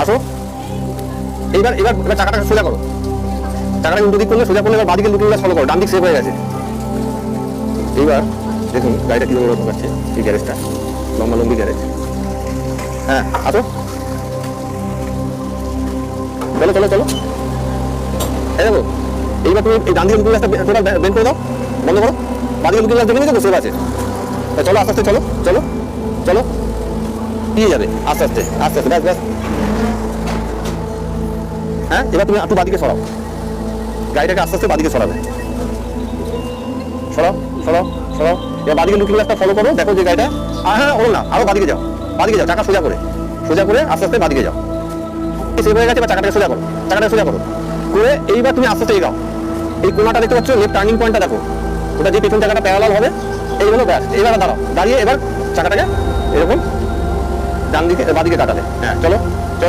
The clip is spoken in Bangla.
আসো। এইবার এবার এবার চাকাটাকে সোজা করো, চাকাটাকে উল্টো দিক করলে সোজা করলে এবার বাদিকে লুকিংটা ফলো করো, ডান দিক সেভ হয়ে গেছে। এইবার দেখুন গাড়িটা কীভাবে ঢোকাচ্ছে, এই গ্যারেজটা লম্বা লম্বি গ্যারেজ। হ্যাঁ আসো, চলো চলো চলো। এই দেখো এইবার তুমি এই ডান দিকে লুকিং গ্লাসটা টোটাল বের করে দাও, বন্ধ করো। বাদিকে লুকিং গ্লাস দেখে নিয়েছো তো, সেভ আছে। চলো আস্তে আস্তে, চলো চলো চলো, দিয়ে যাবে আস্তে আস্তে আস্তে আস্তে, ব্যাস ব্যাস। হ্যাঁ এবার তুমি একটু বাদিকে সরাও, গাড়িটাকে আস্তে আস্তে বাদিকে সরাবে, সরাও সরাও সরাও। এবার বাদিকে লুকিং গ্লাসটা ফলো করো, দেখো যে গাড়িটা, হ্যাঁ ওর না, আরো বাদিকে যাও, বাদিকে যাও, চাকা সোজা করে আস্তে আস্তে বাদিকে যাও। সেভ হয়ে গেছে, এবার চাকাটাকে সোজা করো, চাকাটাকে সোজা করো করে এইবার তুমি আস্তে আস্তে এগাও। এই কোনাটা দেখতে পাচ্ছ, লেফট টার্নিং পয়েন্টটা দেখো, ওটা যে পেছন চাকাটা প্যারালাল হবে এই হলো, ব্যাস। এবার দাঁড়াও, দাঁড়িয়ে এবার চাকাটাকে এরকম ডান দিকে বাদিকে কাটাবে। হ্যাঁ চলো।